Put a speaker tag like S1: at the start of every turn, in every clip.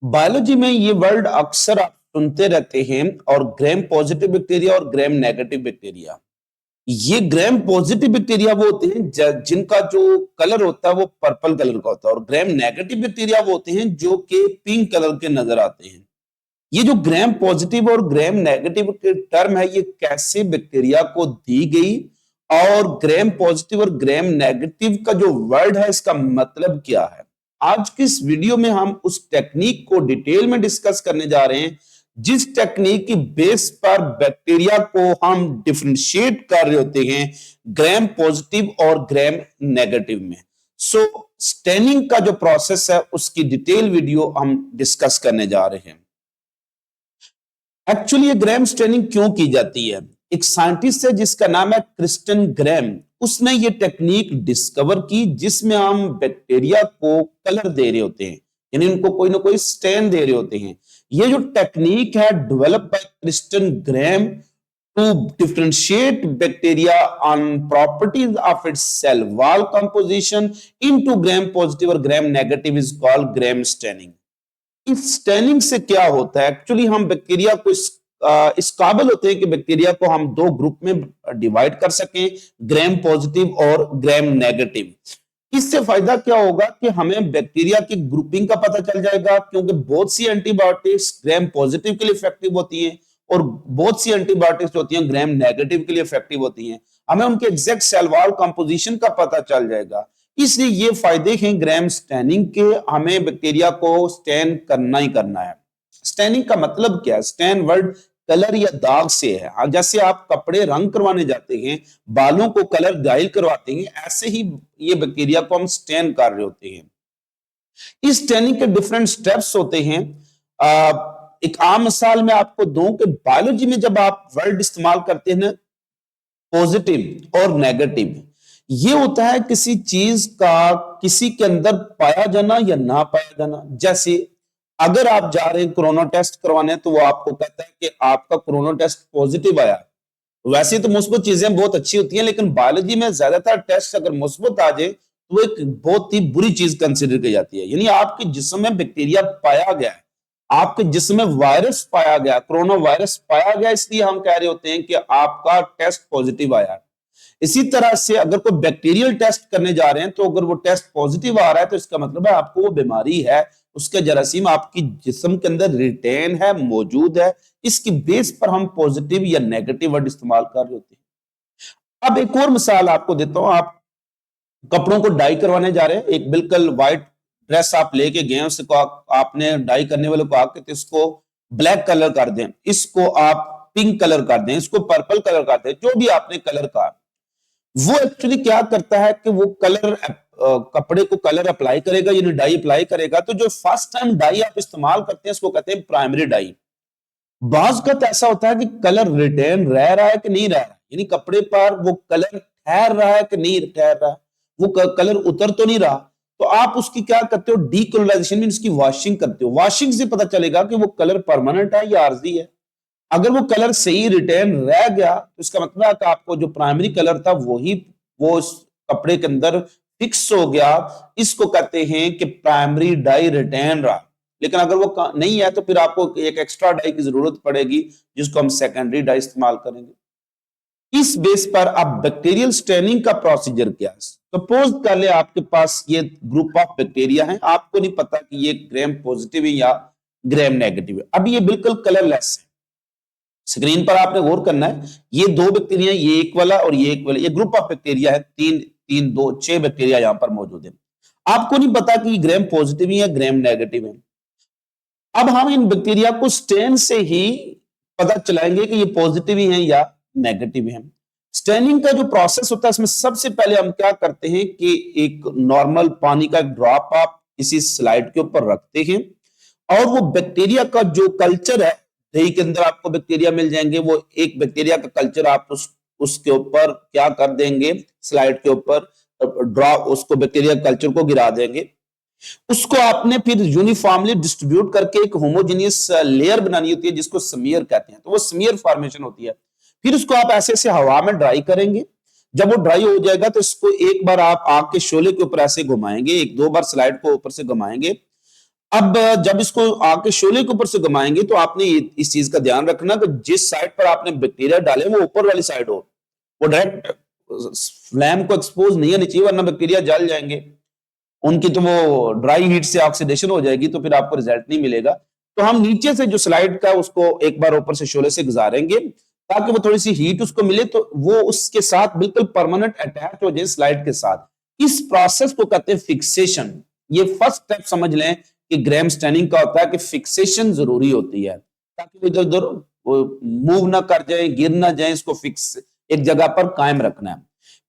S1: Biology में ये word अक्सर आप सुनते रहते हैं और ग्राम पॉजिटिव बैक्टीरिया और ग्राम नेगेटिव बैक्टीरिया। ये ग्राम पॉजिटिव बैक्टीरिया वो होते हैं जिनका जो कलर होता है वो पर्पल कलर का होता है, और ग्राम नेगेटिव बैक्टीरिया वो होते हैं जो कि पिंक कलर के नजर आते हैं। ये जो ग्राम पॉजिटिव और ग्राम नेगेटिव के टर्म है, ये कैसे बैक्टीरिया को दी गई, और ग्राम पॉजिटिव और ग्राम नेगेटिव का जो वर्ड है इसका मतलब क्या है। आज की इस वीडियो में हम उस टेक्निक को डिटेल में डिस्कस करने जा रहे हैं जिस टेक्निक की बेस पर बैक्टीरिया को हम डिफरेंशिएट कर रहे होते हैं ग्राम पॉजिटिव और ग्राम नेगेटिव में। सो स्टेनिंग का जो प्रोसेस है उसकी डिटेल वीडियो हम डिस्कस करने जा रहे हैं। एक्चुअली ये ग्राम स्टेनिंग क्यों की जाती है? एक साइंटिस्ट है जिसका नाम है क्रिस्टन ग्राम। उसने ये टेक्निक डिस्कवर की जिसमें हम बैक्टीरिया को कलर दे रहे होते हैं, यानी उनको कोई ना कोई स्टेन दे रहे होते हैं। ये जो टेक्निक है develop by Christian Gram to differentiate bacteria on properties of its cell wall composition into gram positive और gram negative is called gram staining. इस स्टेनिंग से क्या होता है? एक्चुअली हम बैक्टीरिया को इस काबिल होते हैं कि बैक्टीरिया को हम दो ग्रुप में डिवाइड कर सकें, ग्राम पॉजिटिव और ग्राम नेगेटिव। इससे फायदा क्या होगा कि हमें बैक्टीरिया की ग्रुपिंग का पता चल जाएगा, क्योंकि बहुत सी एंटीबायोटिक्स ग्राम पॉजिटिव के लिए इफेक्टिव होती हैं और बहुत सी एंटीबायोटिक्स होती हैं ग्राम नेगेटिव के लिए इफेक्टिव होती हैं। हमें उनके एग्जैक्ट सेल वॉल कंपोजिशन का पता चल जाएगा। इसलिए ये फायदे हैं ग्राम स्टेनिंग के। हमें बैक्टीरिया को स्टेन करना ही करना है। स्टेनिंग का मतलब क्या है? स्टेन वर्ड कलर या दाग से है। जैसे आप कपड़े रंग करवाने जाते हैं, बालों को कलर डाई करवाते हैं, ऐसे ही ये बैक्टीरिया को हम स्टेन कर रहे होते हैं। इस स्टेनिंग के डिफरेंट स्टेप्स होते हैं। एक आम मिसाल मैं आपको दूं कि बायोलॉजी में जब आप वर्ड इस्तेमाल करते हैं ना, पॉजिटिव और नेगेटिव, ये होता है किसी चीज का किसी के अंदर पाया जाना या ना पाया जाना। जैसे अगर आप जा रहे हैं कोरोना टेस्ट करवाने, तो वो आपको कहता है कि आपका कोरोना टेस्ट पॉजिटिव आया। वैसे तो मुस्बत चीजें बहुत अच्छी होती हैं, लेकिन बायोलॉजी में ज्यादातर टेस्ट अगर मुस्बत आ जाए तो वो एक बहुत ही बुरी चीज कंसिडर की जाती है। यानी आपके जिस्म में बैक्टीरिया पाया गया है, आपके जिस्म में वायरस पाया गया, कोरोना वायरस पाया गया, इसलिए हम कह रहे होते हैं कि आपका टेस्ट पॉजिटिव आया। इसी तरह से अगर कोई बैक्टीरियल टेस्ट करने जा रहे हैं, तो अगर वो टेस्ट पॉजिटिव आ रहा है तो इसका मतलब है आपको वो बीमारी है, उसके जरासीम आपकी जिस्म के अंदर रिटेन है, मौजूद है। इसकी बेस पर हम पॉजिटिव या नेगेटिव वर्ड इस्तेमाल कर रहे होते हैं। अब एक और मिसाल आपको देता हूं। आप कपड़ों को डाई करवाने जा रहे हैं, एक बिल्कुल व्हाइट ड्रेस आप लेके गए, उसको आपने डाई करने वाले को आके तो इसको ब्लैक कलर कर दें, इसको आप पिंक कलर कर दें, इसको पर्पल कलर कर दें, जो भी आपने कलर का, वो एक्चुअली क्या करता है कि वो कलर कपड़े को कलर अप्लाई करेगा, यानी डाई अप्लाई करेगा। तो जो फर्स्ट टाइम डाई आप इस्तेमाल करते हैं उसको कहते हैं प्राइमरी डाई। बाज का तो ऐसा होता है कि कलर रिटेन रह रहा है कि नहीं रह रहा है, यानी कपड़े पर वो कलर ठहर रहा है कि नहीं ठहर रहा, वो कलर उतर तो नहीं रहा। तो आप उसकी क्या करते हो? डीकलराइजेशन में इसकी वॉशिंग करते हो। वॉशिंग से पता चलेगा कि वो कलर परमानेंट है या आर्जी है। अगर वो कलर सही रिटेन रह गया तो इसका मतलब है कि आपको जो प्राइमरी कलर था वही वो उस कपड़े के अंदर फिक्स हो गया। इसको कहते हैं कि प्राइमरी डाई रिटेन रहा। लेकिन अगर वो नहीं है तो फिर आपको एक एक्स्ट्रा डाई की जरूरत पड़ेगी, जिसको हम सेकेंडरी डाई इस्तेमाल करेंगे। इस बेस पर अब बैक्टीरियल स्टेनिंग का प्रोसीजर क्या है? सपोज कर ले आपके पास ये ग्रुप ऑफ बैक्टीरिया है, आपको नहीं पता कि ये ग्राम पॉजिटिव है या ग्राम नेगेटिव है। अब ये बिल्कुल कलरलेस है। स्क्रीन पर आपने गौर करना है, ये दो बैक्टीरिया, ये एक वाला और ये एक वाला, ये ग्रुप ऑफ बैक्टीरिया है। तीन तीन दो 6 बैक्टीरिया यहां पर मौजूद है। आपको नहीं पता कि ग्राम पॉजिटिव है या ग्राम नेगेटिव है। अब हम इन बैक्टीरिया को स्टेन से ही पता चलाएंगे कि ये पॉजिटिव ही है या नेगेटिव है। स्टेनिंग का जो प्रोसेस होता है, इसमें सबसे पहले हम क्या करते हैं कि एक नॉर्मल पानी का ड्रॉप आप किसी स्लाइड के ऊपर रखते हैं, और वो बैक्टीरिया का जो कल्चर है, दही के अंदर आपको बैक्टीरिया मिल जाएंगे, वो एक बैक्टीरिया का कल्चर आप उसके ऊपर क्या कर देंगे, स्लाइड के ऊपर ड्रॉप, उसको बैक्टीरिया कल्चर को गिरा देंगे। उसको आपने फिर यूनिफॉर्मली डिस्ट्रीब्यूट करके एक होमोजेनियस लेयर बनानी होती है, जिसको स्मीयर कहते हैं। तो वो स्मीयर फॉर्मेशन होती है। फिर उसको आप ऐसे ऐसे हवा में ड्राई करेंगे। जब वो ड्राई हो जाएगा तो इसको एक बार आप आग के शोले के ऊपर ऐसे घुमाएंगे, एक दो बार स्लाइड को ऊपर से घुमाएंगे। अब जब इसको आके शोले के ऊपर से घुमाएंगे तो आपने इस चीज का ध्यान रखना कि जिस साइड पर आपने बैक्टीरिया डाले वो ऊपर वाली साइड हो, वो डायरेक्ट फ्लैम को एक्सपोज नहीं होनी चाहिए, वरना बैक्टीरिया जल जाएंगे, उनकी तो वो ड्राई हीट से ऑक्सीडेशन हो जाएगी, तो फिर आपको रिजल्ट नहीं मिलेगा। तो हम नीचे से जो स्लाइड का उसको एक बार ऊपर से शोले से गुजारेंगे ताकि वो थोड़ी सी हीट उसको मिले, तो वो उसके साथ बिल्कुल परमानेंट अटैच हो जाए स्लाइड के साथ। इस प्रोसेस को कहते हैं फिक्सेशन। ये फर्स्ट स्टेप समझ लें कि ग्राहम स्टेनिंग का होता है कि फिक्सेशन जरूरी होती है ताकि वो इधर उधर मूव ना कर जाए, गिर ना जाए, इसको फिक्स एक जगह पर कायम रखना है।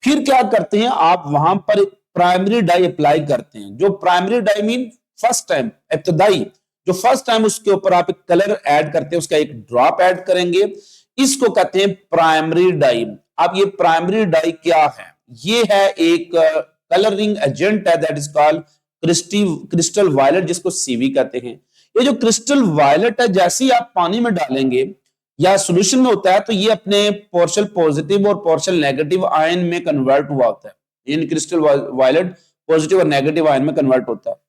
S1: फिर क्या करते हैं, आप वहां पर प्राइमरी डाई अप्लाई करते हैं। जो primary dye mean first time, इब्तदाई जो फर्स्ट टाइम उसके ऊपर आप एक कलर ऐड करते हैं, उसका एक ड्रॉप ऐड करेंगे, इसको कहते हैं प्राइमरी डाई। अब ये प्राइमरी डाई क्या है? ये है एक कलरिंग एजेंट है, that is called crystal violet, जिसको सीवी कहते हैं। ये जो क्रिस्टल वायलेट है, जैसे ही आप पानी में डालेंगे या सॉल्यूशन में होता है, तो ये अपने पोर्शल पॉजिटिव और पोर्शल नेगेटिव आयन में कन्वर्ट हुआ होता है। इन क्रिस्टल वायलेट पॉजिटिव और नेगेटिव आयन में कन्वर्ट होता है।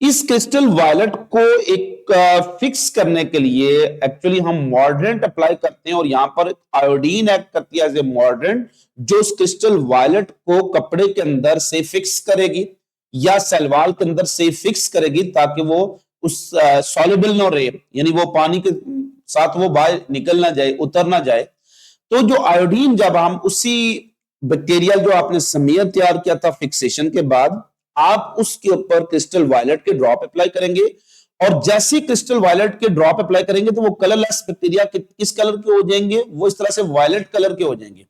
S1: इस क्रिस्टल वायलेट को एक फिक्स करने के लिए एक्चुअली हम मॉर्डेंट अप्लाई करते हैं, और यहां पर आयोडीन एक्ट करती है एज ए मॉर्डेंट, जो उस क्रिस्टल वायलेट को कपड़े के अंदर से फिक्स करेगी या सलवार के अंदर से फिक्स करेगी, ताकि वो उस सॉल्युबल ना रहे, यानी वो पानी के साथ वो बाहर निकल ना जाए, उतर ना जाए। तो जो आयोडीन, जब हम उसी बैक्टीरिया जो आपने समीर तैयार किया था फिक्सेशन के बाद, आप उसके ऊपर क्रिस्टल वायलेट के ड्रॉप अप्लाई करेंगे, और जैसे ही क्रिस्टल वायलेट के ड्रॉप अप्लाई करेंगे तो वो कलरलेस बैक्टीरिया किस कलर के हो जाएंगे? वो इस तरह से वायलेट कलर के हो जाएंगे।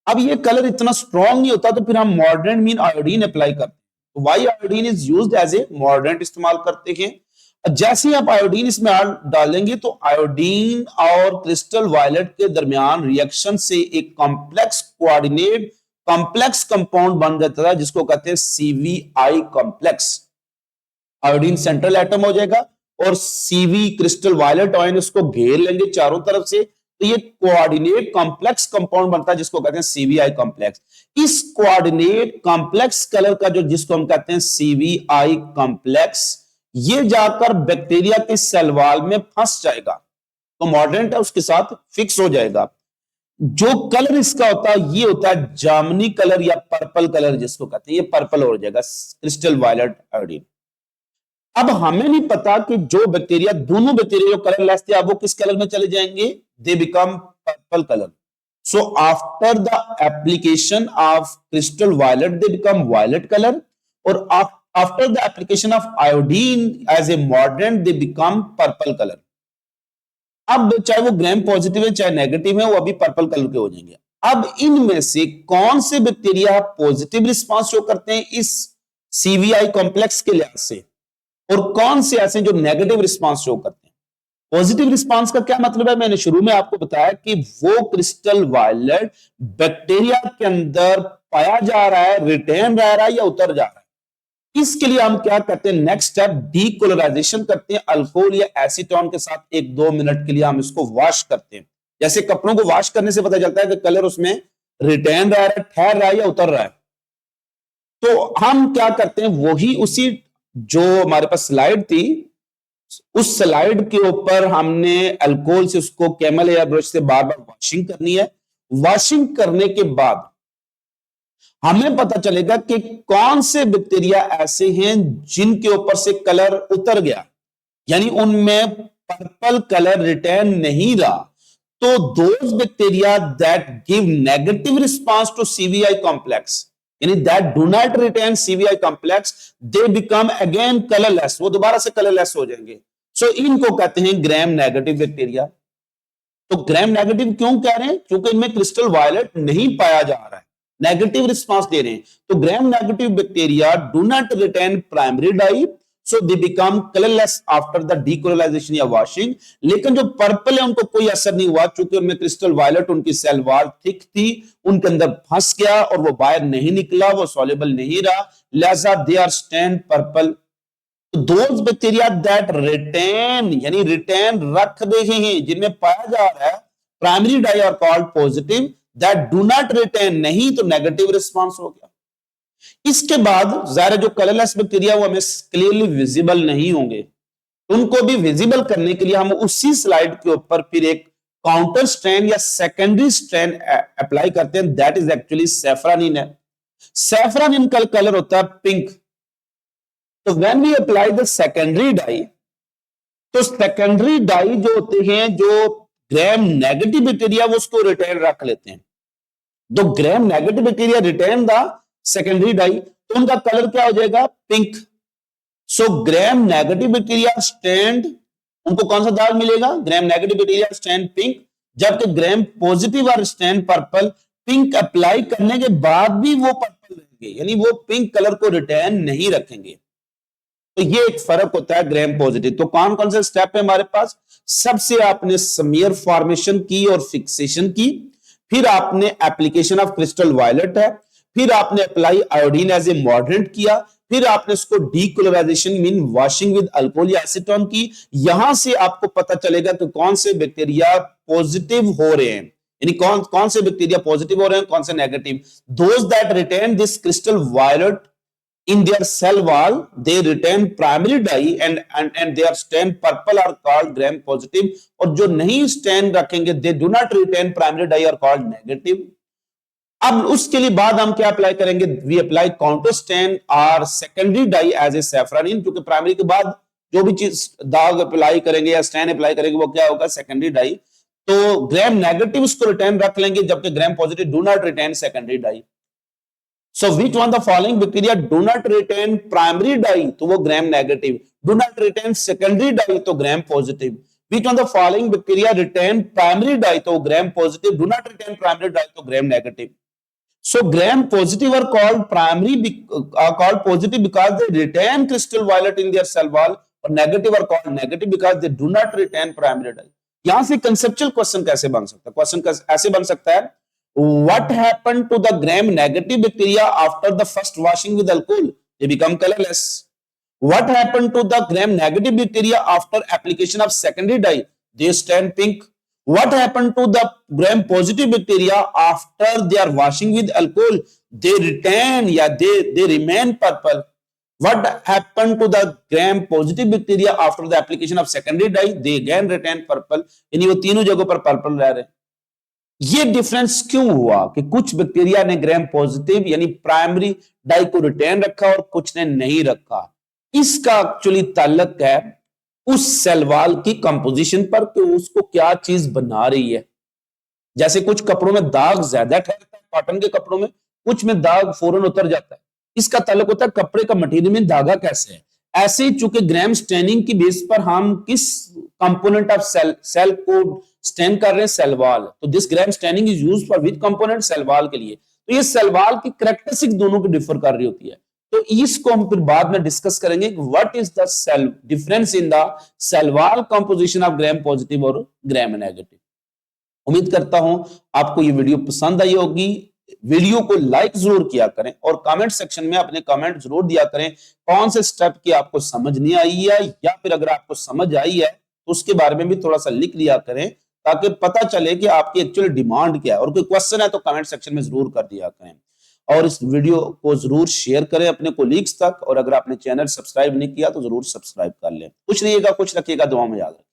S1: अब ये कलर इतना स्ट्रॉन्ग नहीं होता, तो फिर हम मॉर्डेंट मीन आयोडीन अप्लाई करते हैं। Why iodine is used as a mordant इस्तेमाल करते हैं। जैसे ही आप आयोडीन इसमें डालेंगे तो आयोडीन और क्रिस्टल वायलेट के दरमियान रिएक्शन से एक कॉम्प्लेक्स कोऑर्डिनेट कॉम्प्लेक्स कंपाउंड बन जाता है, जिसको कहते हैं CVI complex. Iodine central atom हो जाएगा और सीवी क्रिस्टल वायलेट आयन उसको घेर लेंगे चारों तरफ से, तो ये कोऑर्डिनेट कॉम्प्लेक्स कंपाउंड बनता है, जिसको कहते हैं सीवीआई कॉम्प्लेक्स। इस कोऑर्डिनेट कॉम्प्लेक्स कलर का जो जिसको हम कहते हैं सीवीआई कॉम्प्लेक्स, ये जाकर बैक्टीरिया के सेल वॉल में फंस जाएगा, तो मॉर्डेंट है उसके साथ फिक्स हो जाएगा। जो कलर इसका होता है ये होता है जामनी कलर या पर्पल कलर, जिसको कहते हैं, ये पर्पल हो जाएगा क्रिस्टल वायलेट आयोडीन। अब हमें नहीं पता कि जो बैक्टीरिया, दोनों बैक्टीरिया जो कलरलेस थे, अब वो किस कलर में चले जाएंगे? They become purple colour. So after the application of crystal violet they become violet colour, और after the application of iodine as a mordant they become purple colour. अब चाहे वो ग्राम पॉजिटिव है चाहे नेगेटिव है, वो अभी पर्पल कलर के हो जाएंगे। अब इनमें से कौन से बैक्टीरिया पॉजिटिव रिस्पांस शो करते हैं इस सीवीआई कॉम्प्लेक्स के लिहाज से, और कौन से ऐसे जो नेगेटिव रिस्पांस शो करते हैं? पॉजिटिव रिस्पांस का क्या मतलब है? मैंने शुरू में आपको बताया कि वो क्रिस्टल वायलेट बैक्टीरिया के अंदर पाया जा रहा है, रिटेन रह रहा है या उतर जा रहा है। इसके लिए हम क्या करते हैं? नेक्स्ट स्टेप डीकोलराइजेशन करते हैं, अल्कोहल या एसीटोन के साथ 1-2 मिनट के लिए हम इसको वॉश करते हैं। जैसे कपड़ों को वॉश करने से पता चलता है कि कलर उसमें रिटेन रह रहा है, ठहर रहा है या उतर रहा है। तो हम क्या करते हैं, वही उसी जो हमारे पास स्लाइड थी, उस स्लाइड के ऊपर हमने अल्कोहल से उसको कैमल एयर ब्रश से बार बार वॉशिंग करनी है। वॉशिंग करने के बाद हमें पता चलेगा कि कौन से बैक्टीरिया ऐसे हैं जिनके ऊपर से कलर उतर गया, यानी उनमें पर्पल कलर रिटेन नहीं रहा। तो those bacteria that give negative response to CVI complex, यानी that do not retain CVI complex, they become again colourless, वो दोबारा से कलरलेस हो जाएंगे। सो इनको कहते हैं ग्राम नेगेटिव बैक्टीरिया। तो ग्राम नेगेटिव क्यों कह रहे हैं? क्योंकि इनमें क्रिस्टल वायलेट नहीं पाया जा रहा है, नेगेटिव रिस्पांस दे रहे हैं। तो gram negative bacteria do not retain primary dye, so they become colourless after the decolourisation या वॉशिंग। लेकिन जो पर्पल है उनको कोई असर नहीं हुआ, क्योंकि उनमें क्रिस्टल वायलेट, उनकी सेल वॉल थिक थी, उनके अंदर फंस गया और वो बाहर नहीं निकला, वो सॉल्युबल नहीं रहा, लिहाजा they are stained purple. Those bacteria that retain, यानी रिटेन रख रहे हैं, जिनमें पाया जा रहा है primary dye are called positive, that do not retain नहीं, तो नेगेटिव रिस्पांस हो गया। इसके बाद ज़ाहिर जो कलरलेस बैक्टीरिया वो हमें क्लियरली विजिबल नहीं होंगे, उनको भी विजिबल करने के लिए हम उसी स्लाइड के ऊपर फिर एक काउंटर स्ट्रैंड या सेकेंडरी स्ट्रैंड अप्लाई करते हैं, दैट इज एक्चुअली सैफरानिन है। सैफरानिन का कलर होता है पिंक। तो when we apply the secondary dye, तो सेकेंडरी डाई जो होते हैं, जो ग्राम नेगेटिव बैक्टीरिया वो उसको रिटेन रख लेते हैं। तो gram negative bacteria retain the secondary dye, तो उनका कलर क्या हो जाएगा? Pink. So gram negative bacteria stained, उनको कौन सा दाग मिलेगा? Gram negative bacteria stained pink, जबकि ग्राम पॉजिटिव और स्टैंड पर्पल। पिंक अप्लाई करने के बाद भी वो पर्पल रहेंगे, यानी वो पिंक कलर को रिटेन नहीं रखेंगे। तो ये एक फर्क होता है ग्राम पॉजिटिव। तो कौन कौन से स्टेप है हमारे पास? सबसे आपने स्मीयर फॉर्मेशन की और फिक्सेशन की, फिर आपने एप्लीकेशन ऑफ क्रिस्टल वायलेट है, फिर आपने अप्लाई आयोडीन एज ए मॉडरेंट किया, फिर आपने उसको डीक्लोराइजेशन मीन वॉशिंग विद अल्कोहल या एसीटोन की। यहां से आपको पता चलेगा कि कौन से बैक्टीरिया पॉजिटिव हो रहे हैं, यानी कौन कौन से बैक्टीरिया पॉजिटिव हो रहे हैं, कौन से negative. Those that retain this crystal violet in their cell wall, they retain primary dye and their stain purple are called gram positive, और जो नहीं stain रखेंगे they do not retain primary dye are called negative। अब उसके लिए बाद हम क्या अप्लाई करेंगे? we apply counter stain और secondary dye as a saffronin, क्योंकि प्राइमरी के बाद जो भी चीज दाग अप्लाई करेंगे या स्टैन अप्लाई करेंगे वो क्या होगा? Secondary dye. तो ग्राम नेगेटिव उसको रिटेन रख लेंगे, जबकि gram positive do not retain secondary dye. So which one the following bacteria do not retain primary dye? तो वो gram negative। Do not retain secondary dye तो gram positive। Which one the following bacteria retain primary dye? तो gram positive। Do not retain primary dye तो gram negative। So gram positive are called called positive because they retain crystal violet in their cell wall, और negative are called negative because they do not retain primary dye। यहां से conceptual question कैसे बन सकता है? Question ऐसे बन सकता है, what happened to the gram negative bacteria after the first washing with alcohol? They become colorless। What happened to the gram negative bacteria after application of secondary dye? They stand pink। What happened to the gram positive bacteria after they are washing with alcohol? They retain, they remain purple। What happened to the gram positive bacteria after the application of secondary dye? They again retain purple। यानी वो तीनों जगहों पर purple रह रहे हैं। ये difference क्यों हुआ कि कुछ बैक्टीरिया ने ग्राम पॉजिटिव यानी प्राइमरी डाई को रिटेन रखा और कुछ ने नहीं रखा? इसका एक्चुअली ताल्लुक है उस सेल वॉल की कंपोजिशन पर कि उसको क्या चीज बना रही है। जैसे कुछ कपड़ों में दाग ज्यादा ठहरता है, कॉटन के कपड़ों में, कुछ में दाग फौरन उतर जाता है। इसका ताल्लुक होता है कपड़े का मटेरियल में धागा कैसे है। ऐसे ही चूंकि ग्राम स्टेनिंग की बेस पर हम किस कंपोनेंट ऑफ सेल को स्टेन कर रहे हैं? Cell wall. तो this gram staining is used for which component? Cell wall के लिए। तो ये सेल वॉल की कैरेक्टरिस्टिक दोनों की डिफर कर रही होती है। तो इसको हम फिर बाद में डिस्कस करेंगे कि what is the cell difference in the cell wall composition of gram positive और ग्राम नेगेटिव। उम्मीद करता हूं आपको ये वीडियो पसंद आई होगी। वीडियो को लाइक जरूर किया करें और कमेंट सेक्शन में अपने कमेंट जरूर दिया करें कौन से स्टेप की आपको समझ नहीं आई है, या फिर अगर आपको समझ आई है तो उसके बारे में भी थोड़ा सा लिख लिया करें ताकि पता चले कि आपकी एक्चुअल डिमांड क्या है। और कोई क्वेश्चन है तो कमेंट सेक्शन में जरूर कर दिया करें, और इस वीडियो को जरूर शेयर करें अपने कोलीग्स तक, और अगर आपने चैनल सब्सक्राइब नहीं किया तो जरूर सब्सक्राइब कर लें। खुश रहिएगा, खुश रखिएगा, दुआ में याद रखें।